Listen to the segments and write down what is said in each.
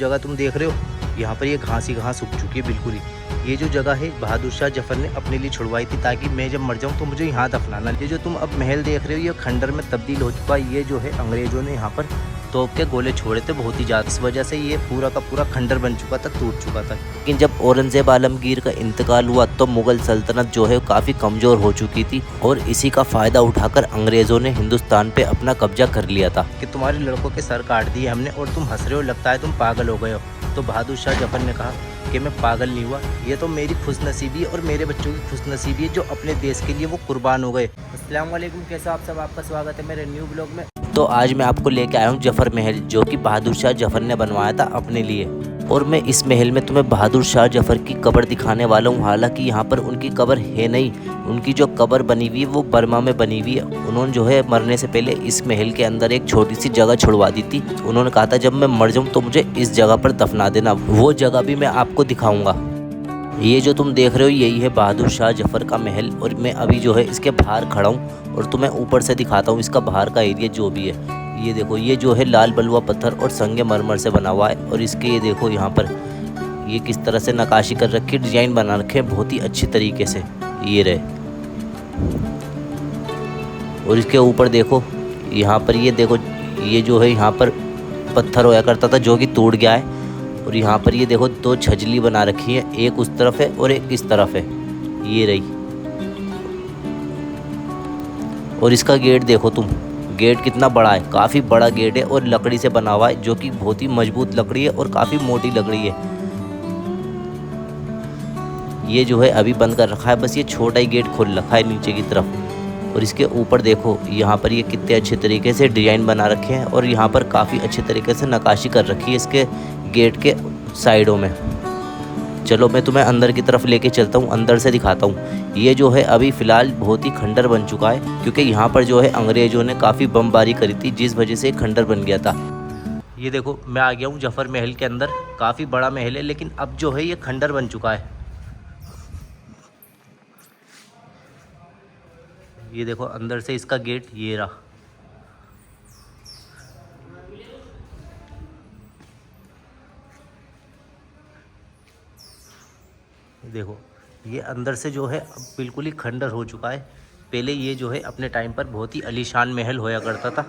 जगह तुम देख रहे हो यहाँ पर ये घास ही घास उग चुकी है बिल्कुल ही। ये जो जगह है बहादुर शाह जफर ने अपने लिए छुड़वाई थी ताकि मैं जब मर जाऊँ तो मुझे यहाँ दफनाना। ये जो तुम अब महल देख रहे हो ये खंडर में तब्दील हो चुका है। ये जो है अंग्रेजों ने यहाँ पर तोप के गोले छोड़े थे बहुत ही ज़्यादा, इस वजह से ये पूरा का पूरा खंडर बन चुका था, टूट चुका था। लेकिन जब औरंगजेब आलमगीर का इंतकाल हुआ तो मुगल सल्तनत जो है काफ़ी कमज़ोर हो चुकी थी और इसी का फ़ायदा उठाकर अंग्रेज़ों ने हिंदुस्तान पे अपना कब्जा कर लिया था। कि तुम्हारे लड़कों के सर काट दिए हमने और तुम हंस रहे हो, लगता है तुम पागल हो गए हो। तो बहादुर शाह जफर ने कहा कि मैं पागल नहीं हुआ, ये तो मेरी खुशनसीबी और मेरे बच्चों की खुशनसीबी है जो अपने देश के लिए वो कुर्बान हो गए। अस्सलाम वालेकुम, कैसा आप सब, आपका स्वागत है मेरे न्यू ब्लॉग में। तो आज मैं आपको लेके आया हूँ जफर महल, जो कि बहादुर शाह जफर ने बनवाया था अपने लिए। और मैं इस महल में तुम्हें बहादुर शाह जफर की कब्र दिखाने वाला हूँ। हालांकि यहाँ पर उनकी कब्र है नहीं, उनकी जो कब्र बनी हुई है वो बर्मा में बनी हुई है। उन्होंने जो है मरने से पहले इस महल के अंदर एक छोटी सी जगह छुड़वा दी थी। उन्होंने कहा था जब मैं मर जाऊँ तो मुझे इस जगह पर दफना देना, वो जगह भी मैं आपको दिखाऊँगा। ये जो तुम देख रहे हो यही है बहादुर शाह जफर का महल और मैं अभी जो है इसके बाहर खड़ा हूँ और तुम्हें ऊपर से दिखाता हूँ इसका बाहर का एरिया जो भी है। ये देखो, ये जो है लाल बलुआ पत्थर और संगे मरमर से बना हुआ है। और इसके ये देखो यहाँ पर ये किस तरह से नक्काशी कर रखी है, डिजाइन बना रखे हैं बहुत ही अच्छी तरीके से, ये रहे। और इसके ऊपर देखो यहाँ पर ये देखो, ये जो है यहाँ पर पत्थर होया करता था जो कि टूट गया है। और यहाँ पर ये देखो दो छजली बना रखी है, एक उस तरफ है और एक इस तरफ है, ये रही। और इसका गेट देखो तुम, गेट कितना बड़ा है, काफ़ी बड़ा गेट है और लकड़ी से बना हुआ है जो कि बहुत ही मजबूत लकड़ी है और काफ़ी मोटी लकड़ी है। ये जो है अभी बंद कर रखा है, बस ये छोटा ही गेट खोल रखा है नीचे की तरफ। और इसके ऊपर देखो यहाँ पर ये कितने अच्छे तरीके से डिज़ाइन बना रखे हैं और यहाँ पर काफ़ी अच्छे तरीके से नक्काशी कर रखी है इसके गेट के साइडों में। चलो मैं तुम्हें अंदर की तरफ लेके चलता हूँ, अंदर से दिखाता हूँ। ये जो है अभी फ़िलहाल बहुत ही खंडर बन चुका है क्योंकि यहाँ पर जो है अंग्रेज़ों ने काफ़ी बमबारी करी थी जिस वजह से खंडर बन गया था। ये देखो मैं आ गया हूँ जफर महल के अंदर, काफ़ी बड़ा महल है लेकिन अब जो है ये खंडर बन चुका है। ये देखो अंदर से इसका गेट ये रहा। देखो ये अंदर से जो है अब बिल्कुल ही खंडर हो चुका है। पहले ये जो है अपने टाइम पर बहुत ही आलीशान महल होया करता था।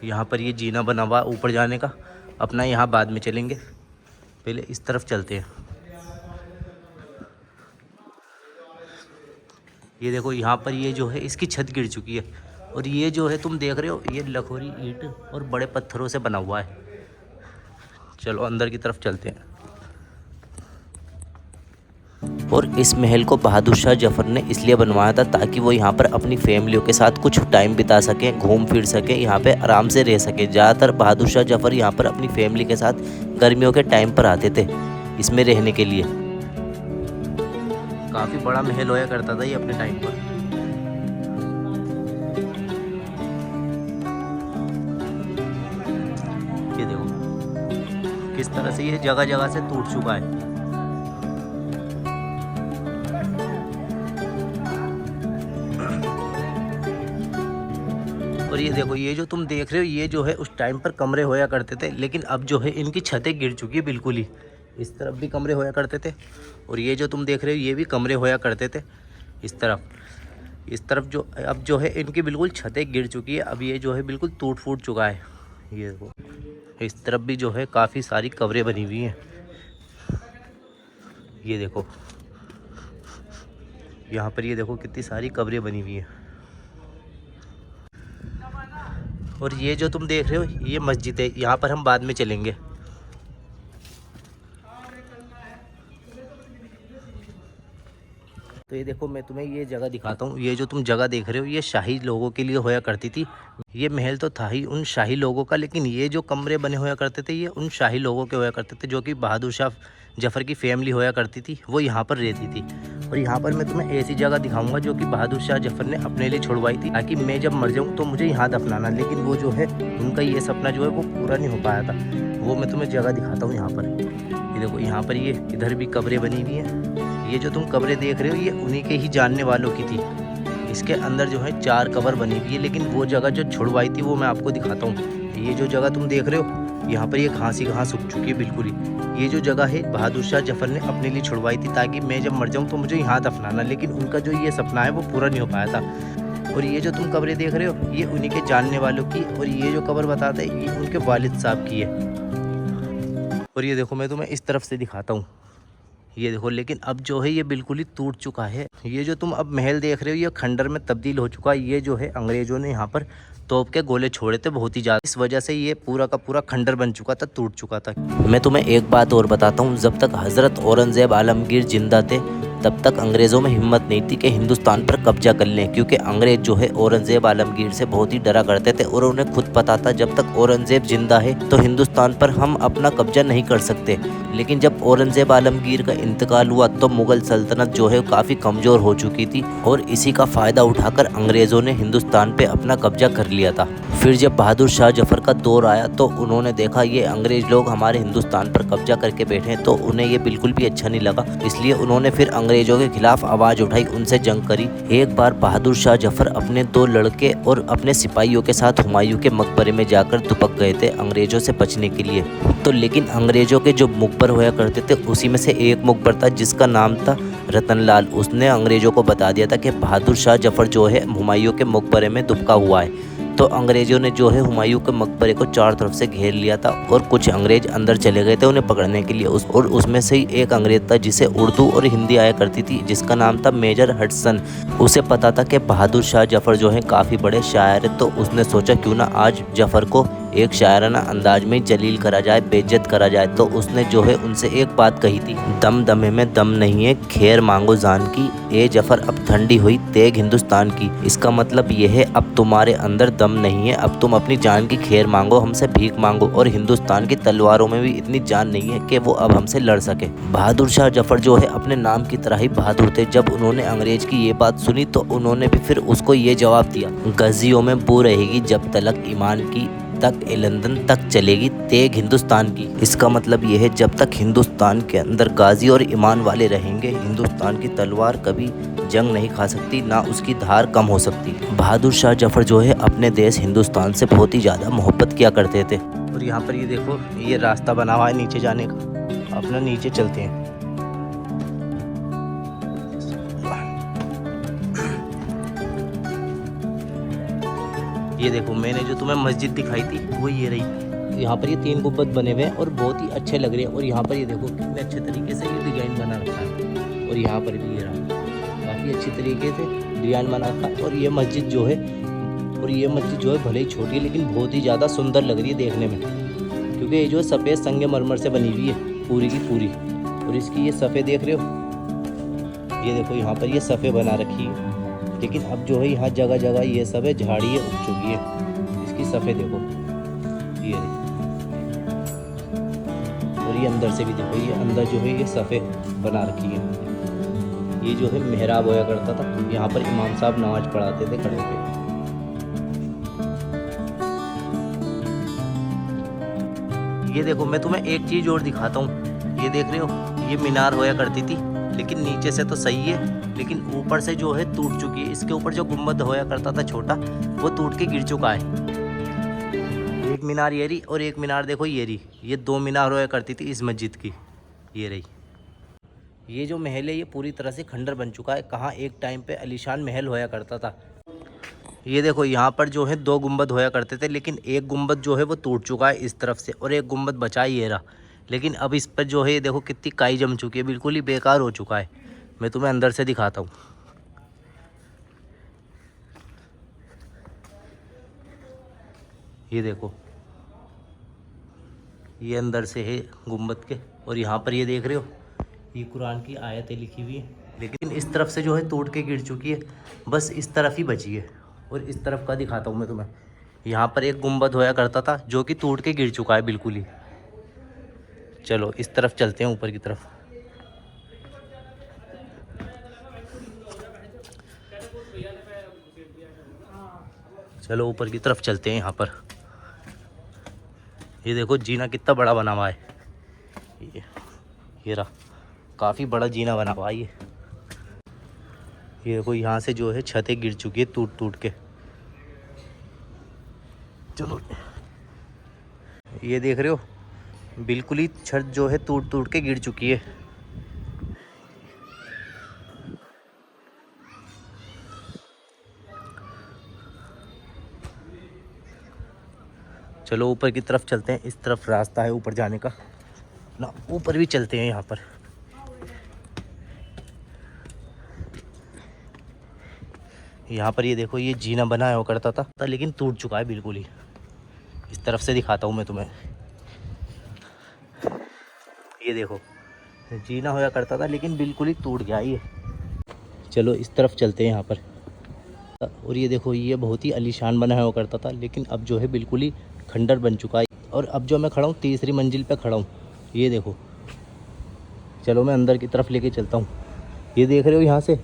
यहाँ पर ये जीना बना हुआ ऊपर जाने का, अपना यहाँ बाद में चलेंगे, पहले इस तरफ चलते हैं। ये देखो यहाँ पर ये जो है इसकी छत गिर चुकी है और ये जो है तुम देख रहे हो ये लखोरी ईंट और बड़े पत्थरों से बना हुआ है। चलो अंदर की तरफ चलते हैं। और इस महल को बहादुर शाह जफर ने इसलिए बनवाया था ताकि वो यहाँ पर अपनी फैमिलियों के साथ कुछ टाइम बिता सकें, घूम फिर सकें, यहाँ पे आराम से रह सकें। ज़्यादातर बहादुर शाह जफर यहाँ पर अपनी फैमिली के साथ गर्मियों के टाइम पर आते थे इसमें रहने के लिए। काफ़ी बड़ा महल होया करता था ये अपने टाइम पर। ये देखो किस तरह से ये जगह जगह से टूट चुका है। और ये देखो ये जो तुम देख रहे हो ये जो है उस टाइम पर कमरे होया करते थे लेकिन अब जो है इनकी छतें गिर चुकी है बिल्कुल ही। इस तरफ भी कमरे होया करते थे और ये जो तुम देख रहे हो ये भी कमरे होया करते थे इस तरफ जो अब जो है इनकी बिल्कुल छतें गिर चुकी है। अब ये जो है बिल्कुल टूट फूट चुका है। ये देखो इस तरफ भी जो है काफ़ी सारी कब्रें बनी हुई हैं। ये देखो यहाँ पर ये देखो कितनी सारी कब्रें बनी हुई हैं। और ये जो तुम देख रहे हो ये मस्जिद है, यहाँ पर हम बाद में चलेंगे। तो ये देखो मैं तुम्हें ये जगह दिखाता हूँ। ये जो तुम जगह देख रहे हो ये शाही लोगों के लिए होया करती थी। ये महल तो था ही उन शाही लोगों का, लेकिन ये जो कमरे बने होया करते थे ये उन शाही लोगों के होया करते थे जो कि बहादुर शाह जफर की फैमिली होया करती थी, वो यहाँ पर रहती थी। और यहाँ पर मैं तुम्हें ऐसी जगह दिखाऊंगा जो कि बहादुर शाह जफर ने अपने लिए छुड़वाई थी ताकि मैं जब मर जाऊँ तो मुझे यहाँ दफनाना। लेकिन वो जो है उनका ये सपना जो है वो पूरा नहीं हो पाया था। वो मैं तुम्हें जगह दिखाता हूँ यहाँ पर। ये देखो यहाँ पर ये इधर भी कब्रें बनी हुई हैं। ये जो तुम कब्रें देख रहे हो ये उन्हीं के ही जानने वालों की थी। इसके अंदर जो है 4 कब्र बनी हुई है, लेकिन वो जगह जो छुड़वाई थी वो मैं आपको दिखाता हूँ। ये जो जगह तुम देख रहे हो यहाँ पर ये घास ही घास उग चुकी है बिल्कुल ही। ये जो जगह है बहादुर शाह जफर ने अपने लिए छुड़वाई थी ताकि मैं जब मर जाऊँ तो मुझे यहाँ दफनाना, लेकिन उनका जो ये सपना है वो पूरा नहीं हो पाया था। और ये जो तुम कब्रें देख रहे हो ये उन्हीं के जानने वालों की, और ये जो कब्र बताते हैं ये उनके वालिद साहब की है। और ये देखो मैं तुम्हें इस तरफ से दिखाता हूँ, ये देखो। लेकिन अब जो है ये बिल्कुल ही टूट चुका है। ये जो तुम अब महल देख रहे हो ये खंडर में तब्दील हो चुका है। ये जो है अंग्रेजों ने यहाँ पर तोप के गोले छोड़े थे बहुत ही ज़्यादा, इस वजह से ये पूरा का पूरा खंडर बन चुका था, टूट चुका था। मैं तुम्हें एक बात और बताता हूँ, जब तक हज़रत औरंगज़ेब आलमगीर जिंदा थे तब तक अंग्रेज़ों में हिम्मत नहीं थी कि हिंदुस्तान पर कब्जा कर लें, क्योंकि अंग्रेज़ जो है औरंगज़ेब आलमगीर से बहुत ही डरा करते थे और उन्हें खुद पता था जब तक औरंगज़ेब जिंदा है तो हिंदुस्तान पर हम अपना कब्जा नहीं कर सकते। लेकिन जब औरंगज़ेब आलमगीर का इंतकाल हुआ तो मुग़ल सल्तनत जो है काफ़ी कमज़ोर हो चुकी थी और इसी का फ़ायदा उठाकर अंग्रेज़ों ने हिंदुस्तान पर अपना कब्जा कर लिया था। फिर जब बहादुर शाह जफर का दौर आया तो उन्होंने देखा ये अंग्रेज़ लोग हमारे हिंदुस्तान पर कब्जा करके बैठे हैं, तो उन्हें ये बिल्कुल भी अच्छा नहीं लगा। इसलिए उन्होंने फिर अंग्रेज़ों के खिलाफ आवाज़ उठाई, उनसे जंग करी। एक बार बहादुर शाह जफर अपने 2 लड़के और अपने सिपाहियों के साथ हुमायूं के मकबरे में जाकर दुबक गए थे अंग्रेज़ों से बचने के लिए। तो लेकिन अंग्रेज़ों के जो मुखबर होया करते थे उसी में से एक मुखबर था जिसका नाम था रतनलाल। उसने अंग्रेज़ों को बता दिया था कि बहादुर शाह जफर जो है हुमायूं के मकबरे में दुबका हुआ है। तो अंग्रेज़ों ने जो है हुमायूं के मकबरे को चारों तरफ से घेर लिया था और कुछ अंग्रेज़ अंदर चले गए थे उन्हें पकड़ने के लिए। और उसमें से ही एक अंग्रेज़ था जिसे उर्दू और हिंदी आया करती थी, जिसका नाम था मेजर हडसन। उसे पता था कि बहादुर शाह जफर जो है काफ़ी बड़े शायर हैं, तो उसने सोचा क्यों ना आज जफर को एक शायराना अंदाज में जलील करा जाए, बेइज्जत करा जाए। तो उसने जो है उनसे एक बात कही थी, दम दमे में दम नहीं है, खैर मांगो जान की, ए जफर अब ठंडी हुई तेग हिंदुस्तान की। इसका मतलब ये है अब तुम्हारे अंदर दम नहीं है, अब तुम अपनी जान की खैर मांगो, हमसे भीख मांगो। और हिंदुस्तान की तलवारों में भी इतनी जान नहीं है कि वो अब हमसे लड़ सके। बहादुर शाह जफर जो है अपने नाम की तरह ही बहादुर थे। जब उन्होंने अंग्रेज की ये बात सुनी तो उन्होंने भी फिर उसको ये जवाब दिया, गजियों में बू रहेगी जब तलक ईमान की, तक ए लंदन तक चलेगी तेग हिंदुस्तान की। इसका मतलब ये है जब तक हिंदुस्तान के अंदर गाजी और ईमान वाले रहेंगे हिंदुस्तान की तलवार कभी जंग नहीं खा सकती, ना उसकी धार कम हो सकती। बहादुर शाह जफर जो है अपने देश हिंदुस्तान से बहुत ही ज़्यादा मोहब्बत किया करते थे। और यहाँ पर ये देखो ये रास्ता बना हुआ है नीचे जाने का, अपना नीचे चलते हैं। ये देखो मैंने जो तुम्हें मस्जिद दिखाई थी वो ये रही। यहाँ पर ये 3 गुंबद बने हुए हैं और बहुत ही अच्छे लग रहे हैं। और यहाँ पर ये देखो कितने अच्छे तरीके से ये डिज़ाइन बना रखा है। और यहाँ पर भी ये रहा, काफ़ी अच्छी तरीके से डिज़ाइन बना रखा है। और ये मस्जिद जो है भले ही छोटी है लेकिन बहुत ही ज़्यादा सुंदर लग रही है देखने में, क्योंकि ये जो सफ़ेद संगमरमर से बनी हुई है पूरी की पूरी। और इसकी ये सफ़े देख रहे हो, ये देखो यहाँ पर ये सफ़े बना रखी है। लेकिन अब जो है यहाँ जगह जगह ये सब है झाड़ी है उग चुकी है। इसकी सफ़े देखो ये, और ये अंदर से भी देखो, ये अंदर जो है ये सफ़े बना रखी है। ये जो है मेहराब होया करता था, यहाँ पर इमाम साहब नमाज पढ़ाते थे खड़े पे। ये देखो मैं तुम्हें एक चीज़ और दिखाता हूँ, ये देख रहे हो ये मीनार होया करती थी, लेकिन नीचे से तो सही है लेकिन ऊपर से जो है टूट चुकी है। इसके ऊपर जो गुम्बद होया करता था छोटा वो टूट के गिर चुका है। एक मीनार ये रही और एक मीनार देखो ये रही, ये 2 मीनार होया करती थी इस मस्जिद की, ये रही। ये जो महल है ये पूरी तरह से खंडर बन चुका है। कहाँ एक टाइम पे आलीशान महल होया करता था। ये देखो यहाँ पर जो है 2 गुंबद होया करते थे, लेकिन एक गुंबद जो है वो टूट चुका है इस तरफ से और एक गुंबद बचा ही रहा। लेकिन अब इस पर जो है ये देखो कितनी काई जम चुकी है, बिल्कुल ही बेकार हो चुका है। मैं तुम्हें अंदर से दिखाता हूँ। ये देखो ये अंदर से है गुंबद के, और यहाँ पर ये देख रहे हो ये कुरान की आयतें लिखी हुई है, लेकिन इस तरफ से जो है टूट के गिर चुकी है, बस इस तरफ ही बची है। और इस तरफ का दिखाता हूँ मैं तुम्हें। यहाँ पर एक गुंबद होया करता था जो कि टूट के गिर चुका है बिल्कुल ही। चलो इस तरफ चलते हैं ऊपर की तरफ। चलो ऊपर की तरफ चलते हैं। यहाँ पर ये देखो जीना कितना बड़ा बना हुआ है, ये रहा, काफ़ी बड़ा जीना बना हुआ है ये देखो यहाँ से जो है छतें गिर चुकी है टूट टूट के। चलो ये देख रहे हो, बिल्कुल ही छत जो है टूट टूट के गिर चुकी है। चलो ऊपर की तरफ चलते हैं, इस तरफ रास्ता है ऊपर जाने का ना, ऊपर भी चलते हैं। यहाँ पर ये देखो, ये जीना बना हुआ करता था लेकिन टूट चुका है बिल्कुल ही। इस तरफ से दिखाता हूँ मैं तुम्हें, ये देखो जीना होया करता था लेकिन बिल्कुल ही टूट गया ये। चलो इस तरफ चलते हैं यहाँ पर। और ये देखो, ये बहुत ही आलीशान बना हुआ करता था लेकिन अब जो है बिल्कुल ही खंडर बन चुका है। और अब जो मैं खड़ा हूँ तीसरी मंजिल पे खड़ा हूँ, ये देखो। चलो मैं अंदर की तरफ लेके चलता हूँ। ये देख रहे हो, यहाँ से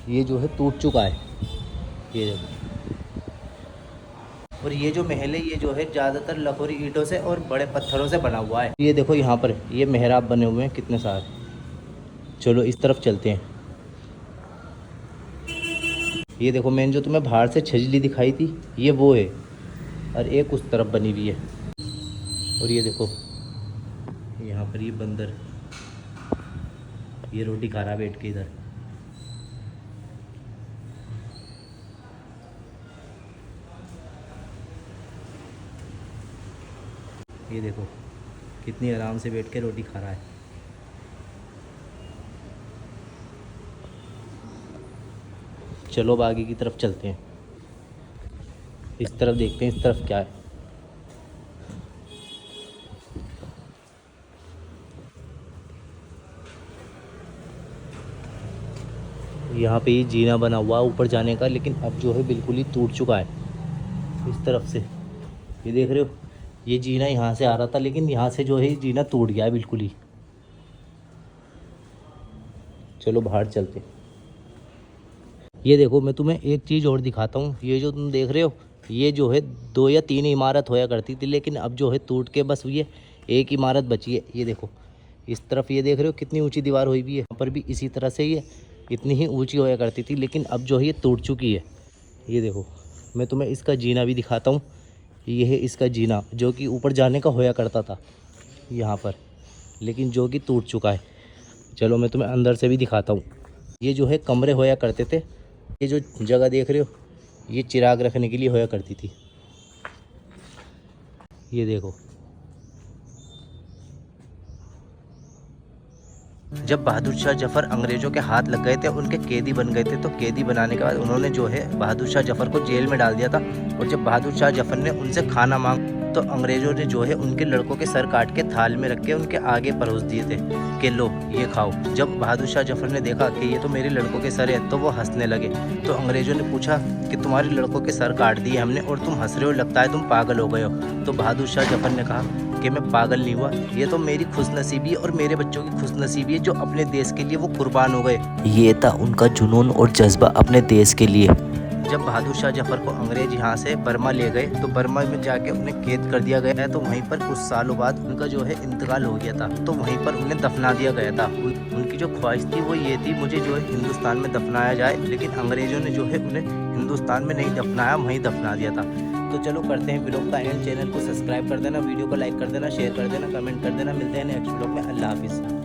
ये जो है टूट चुका है, ये देखो। और ये जो महल है ये जो है ज़्यादातर लकड़ी ईंटों से और बड़े पत्थरों से बना हुआ है। ये देखो यहाँ पर ये मेहराब बने हुए हैं कितने सारे। चलो इस तरफ चलते हैं। ये देखो, मैंने जो तुम्हें बाहर से छजली दिखाई थी ये वो है, और एक उस तरफ बनी हुई है। और ये देखो यहाँ पर ये बंदर, ये रोटी खा रहा बैठ के इधर। ये देखो कितनी आराम से बैठ के रोटी खा रहा है। चलो अब आगे की तरफ चलते हैं, इस तरफ देखते हैं इस तरफ क्या है। यहाँ पे ये जीना बना हुआ है ऊपर जाने का, लेकिन अब जो है बिल्कुल ही टूट चुका है इस तरफ से। ये देख रहे हो, ये जीना यहाँ से आ रहा था लेकिन यहाँ से जो है जीना टूट गया है बिल्कुल ही। चलो बाहर चलते। ये देखो, मैं तुम्हें एक चीज़ और दिखाता हूँ। ये जो तुम देख रहे हो ये जो है 2 या 3 इमारत होया करती थी, लेकिन अब जो है टूट के बस ये एक इमारत बची है। ये देखो इस तरफ, ये देख रहे हो कितनी ऊंची दीवार हुई भी है। यहाँ पर भी इसी तरह से ये इतनी ही ऊंची होया करती थी, लेकिन अब जो है ये टूट चुकी है। ये देखो, मैं तुम्हें इसका जीना भी दिखाता हूँ। ये है इसका जीना जो कि ऊपर जाने का होया करता था यहाँ पर, लेकिन जो कि टूट चुका है। चलो मैं तुम्हें अंदर से भी दिखाता हूँ। ये जो है कमरे होया करते थे। ये जो जगह देख रहे हो ये चिराग रखने के लिए होया करती थी। ये देखो, जब बहादुर शाह जफर अंग्रेजों के हाथ लग गए थे, उनके कैदी बन गए थे, तो कैदी बनाने के बाद उन्होंने जो है बहादुर शाह जफर को जेल में डाल दिया था। और जब बहादुर शाह जफर ने उनसे खाना मांग तो अंग्रेजों ने जो है उनके लड़कों के सर काट के थाल में रख के उनके आगे परोस दिए थे कि लो ये खाओ। जब बहादुर शाह जफर ने देखा कि ये तो मेरे लड़कों के सर है, तो वो हंसने लगे। तो अंग्रेजों ने पूछा कि तुम्हारे लड़कों के सर काट दिए हमने और तुम हंस रहे हो, लगता है तुम पागल हो गए हो। तो बहादुर शाह जफर ने कहा कि मैं पागल नहीं हुआ, ये तो मेरी खुशनसीबी और मेरे बच्चों की खुशनसीबी है जो अपने देश के लिए वो कुर्बान हो गए। ये था उनका जुनून और जज्बा अपने देश के लिए। जब बहादुर शाह जफर को अंग्रेज यहाँ से बर्मा ले गए तो बर्मा में जाके उन्हें कैद कर दिया गया है। तो वहीं पर कुछ सालों बाद उनका जो है इंतकाल हो गया था, तो वहीं पर उन्हें दफना दिया गया था। उनकी जो ख्वाहिश थी वो ये थी, मुझे जो है हिंदुस्तान में दफनाया जाए, लेकिन अंग्रेजों ने जो है उन्हें हिंदुस्तान में नहीं दफनाया, वहीं दफना दिया था। तो चलो करते हैं व्लॉग का एंड। चैनल को सब्सक्राइब कर देना, वीडियो को लाइक कर देना, शेयर कर देना, कमेंट कर देना। मिलते हैं नेक्स्ट व्लॉग में। अल्लाह हाफिज़।